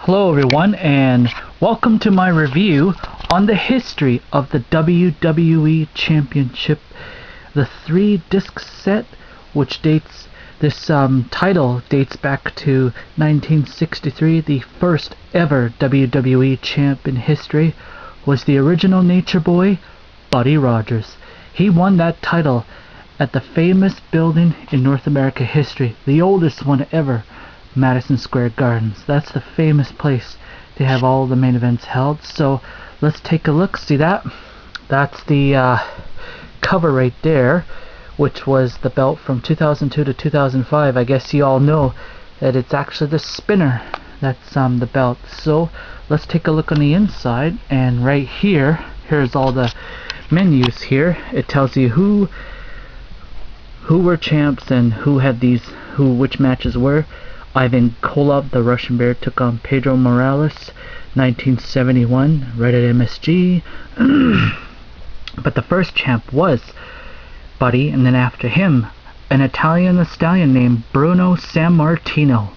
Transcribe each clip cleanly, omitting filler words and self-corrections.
Hello everyone, and welcome to my review on the history of the WWE Championship, the 3-disc set, which dates, this title dates back to 1963. The first ever WWE champ in history was the original Nature Boy, Buddy Rogers. He won that title at the famous building in North America history, the oldest one ever, Madison Square Gardens. That's the famous place to have all the main events held. So let's take a look. See that? That's the cover right there, which was the belt from 2002 to 2005. I guess you all know that it's actually the spinner that's the belt. So let's take a look on the inside, and right here's all the menus here. It tells you who were champs and who had which matches were. Ivan Koloff, the Russian Bear, took on Pedro Morales, 1971, right at MSG. But the first champ was Buddy, and then after him, an Italian stallion named Bruno Samartino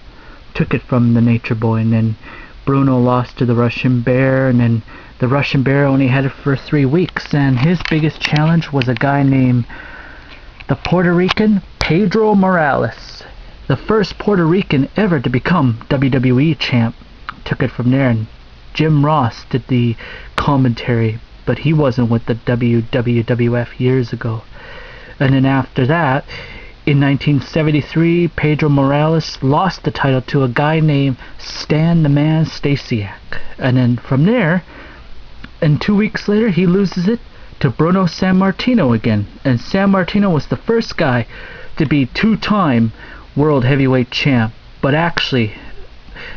took it from the Nature Boy, and then Bruno lost to the Russian Bear, and then the Russian Bear only had it for 3 weeks, and his biggest challenge was a guy named the Puerto Rican Pedro Morales, the first Puerto Rican ever to become WWE champ. Took it from there, and Jim Ross did the commentary, but he wasn't with the WWF years ago. And then after that, in 1973, Pedro Morales lost the title to a guy named Stan the Man Stasiak. And then from there, and 2 weeks later, he loses it to Bruno Sammartino again. And Sammartino was the first guy to be 2-time World Heavyweight Champ. But actually,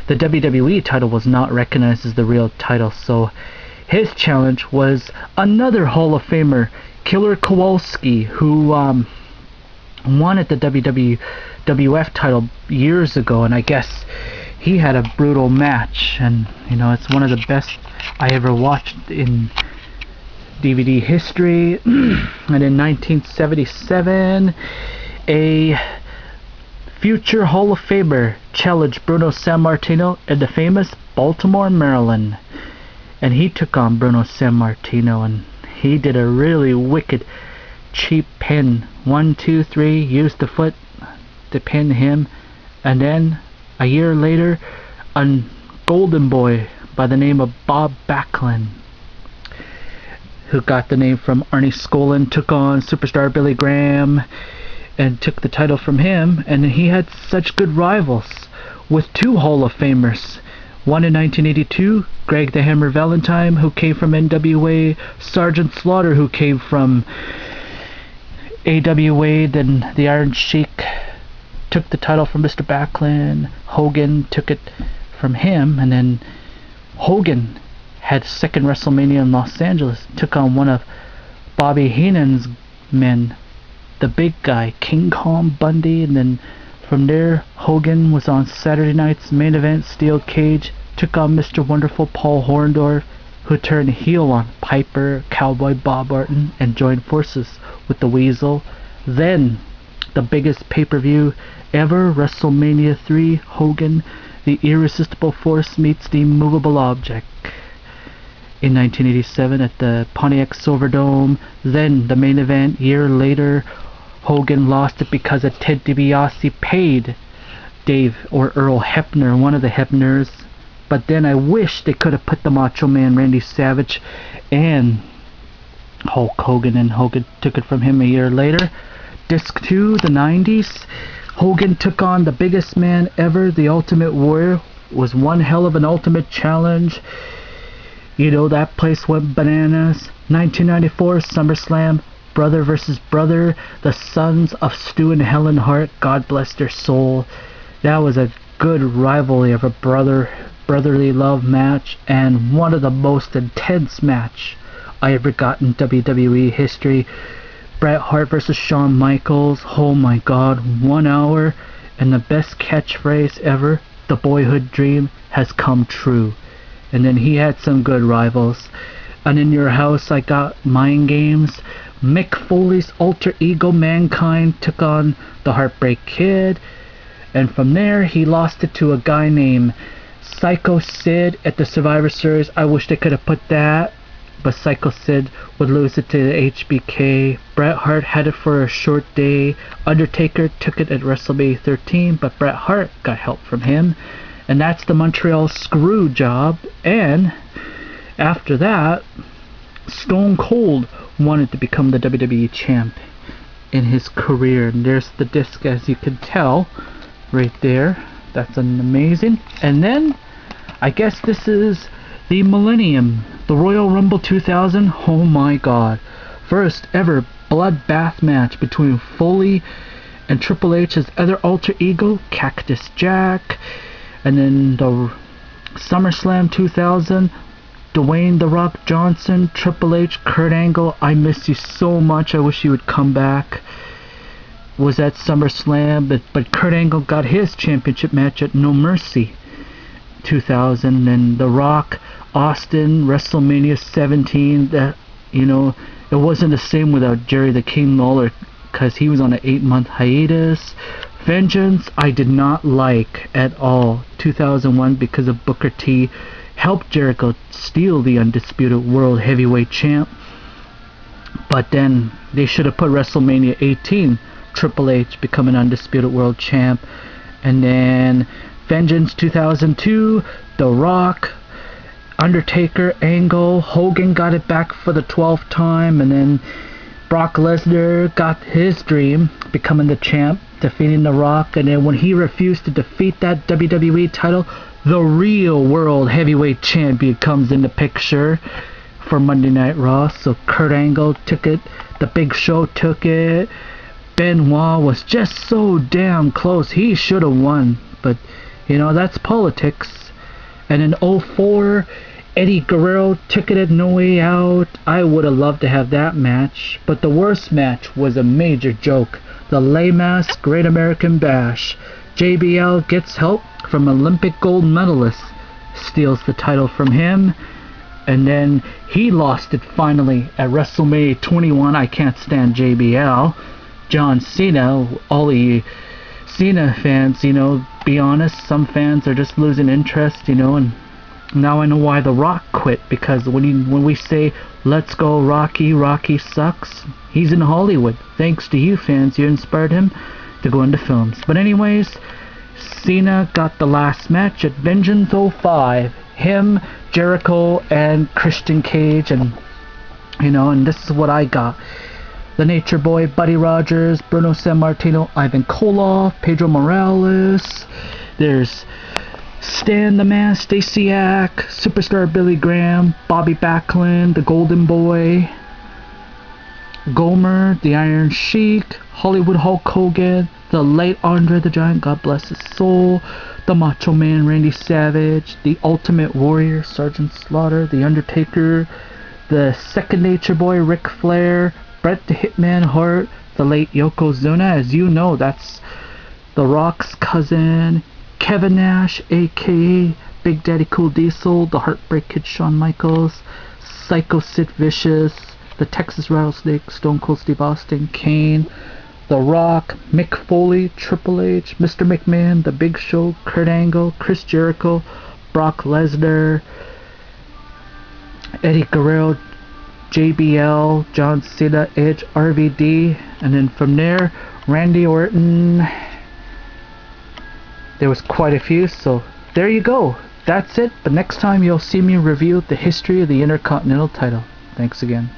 the WWE title was not recognized as the real title. So his challenge was another Hall of Famer, Killer Kowalski, who won at the WWF title years ago. And I guess he had a brutal match. And, you know, it's one of the best I ever watched in DVD history. And in 1977, a future Hall of Famer challenged Bruno Sammartino in the famous Baltimore, Maryland. And he took on Bruno Sammartino, and he did a really wicked cheap pin. 1, 2, 3, used the foot to pin him. And then a year later, a golden boy by the name of Bob Backlund, who got the name from Arnie Skolin, took on superstar Billy Graham and took the title from him. And he had such good rivals with 2 Hall of Famers. One in 1982, Greg the Hammer Valentine, who came from NWA, Sergeant Slaughter, who came from AWA, then the Iron Sheik took the title from Mr. Backlund. Hogan took it from him, and then Hogan had second WrestleMania in Los Angeles, took on one of Bobby Heenan's men, the big guy, King Kong Bundy. And then from there, Hogan was on Saturday night's main event, Steel Cage, took on Mr. Wonderful Paul Orndorff, who turned heel on Piper, Cowboy Bob Orton, and joined forces with the Weasel. Then, the biggest pay-per-view ever, WrestleMania 3, Hogan, the Irresistible Force meets the Immovable Object, in 1987 at the Pontiac Silverdome. Then the main event, year later, Hogan lost it because of Ted DiBiase paid Dave or Earl Hebner, one of the Hebners. But then I wish they could have put the Macho Man Randy Savage and Hulk Hogan, and Hogan took it from him a year later. Disc 2, the 90s, Hogan took on the biggest man ever, the Ultimate Warrior. Was one hell of an ultimate challenge. You know, that place went bananas. 1994 SummerSlam, brother versus brother, the sons of Stu and Helen Hart, God bless their soul. That was a good rivalry of a brotherly love match, and one of the most intense match I ever got in WWE history. Bret Hart versus Shawn Michaels. Oh my God, 1 hour, and the best catchphrase ever, the boyhood dream has come true. And then he had some good rivals. And in your house, I got Mind Games. Mick Foley's alter ego Mankind took on the Heartbreak Kid. And from there, he lost it to a guy named Psycho Sid at the Survivor Series. I wish they could have put that, but Psycho Sid would lose it to the HBK. Bret Hart had it for a short day. Undertaker took it at WrestleMania 13, but Bret Hart got help from him. And that's the Montreal screw job. And after that, Stone Cold wanted to become the WWE champ in his career. And there's the disc, as you can tell, right there. That's an amazing. And then, I guess this is the Millennium, the Royal Rumble 2000. Oh my god. First ever bloodbath match between Foley and Triple H's other alter ego, Cactus Jack. And then the SummerSlam 2000, Dwayne "The Rock" Johnson, Triple H, Kurt Angle. I miss you so much. I wish you would come back. Was at SummerSlam, but Kurt Angle got his championship match at No Mercy 2000. And The Rock, Austin, WrestleMania 17. That, you know, it wasn't the same without Jerry the King Lawler, because he was on an 8-month hiatus. Vengeance, I did not like at all. 2001, because of Booker T helped Jericho steal the Undisputed World Heavyweight Champ. But then they should have put WrestleMania 18, Triple H becoming Undisputed World Champ. And then Vengeance 2002, The Rock, Undertaker, Angle, Hogan got it back for the 12th time. And then Brock Lesnar got his dream, becoming the champ, defeating The Rock. And then when he refused to defeat that WWE title, the real World Heavyweight Champion comes in the picture for Monday Night Raw. So Kurt Angle took it, The Big Show took it, Benoit was just so damn close. He should have won, but you know, that's politics. And in 04, Eddie Guerrero ticketed No Way Out. I would have loved to have that match, but the worst match was a major joke. The Le Mas Great American Bash. JBL gets help from Olympic gold medalist, steals the title from him, and then he lost it finally at WrestleMania 21. I can't stand JBL. John Cena, all the Cena fans, you know, be honest, some fans are just losing interest, you know, and now I know why The Rock quit, because when we say, let's go Rocky, Rocky sucks, he's in Hollywood. Thanks to you fans, you inspired him to go into films. But anyways, Cena got the last match at Vengeance 05. Him, Jericho, and Christian Cage, and you know, and this is what I got. The Nature Boy, Buddy Rogers, Bruno Sammartino, Ivan Koloff, Pedro Morales. There's Stan the Man, Stasiak, Superstar Billy Graham, Bobby Backlund, the Golden Boy, Gomer, the Iron Sheik, Hollywood Hulk Hogan, the late Andre the Giant, God bless his soul, the Macho Man Randy Savage, the Ultimate Warrior Sergeant Slaughter, the Undertaker, the Second Nature Boy Ric Flair, Bret the Hitman Hart, the late Yokozuna. As you know, that's The Rock's cousin, Kevin Nash, aka Big Daddy Cool Diesel, the Heartbreak Kid Shawn Michaels, Psycho Sid Vicious, the Texas Rattlesnake, Stone Cold Steve Austin, Kane, The Rock, Mick Foley, Triple H, Mr. McMahon, The Big Show, Kurt Angle, Chris Jericho, Brock Lesnar, Eddie Guerrero, JBL, John Cena, Edge, RVD, and then from there, Randy Orton. There was quite a few, so there you go. That's it, but next time you'll see me review the history of the Intercontinental title. Thanks again.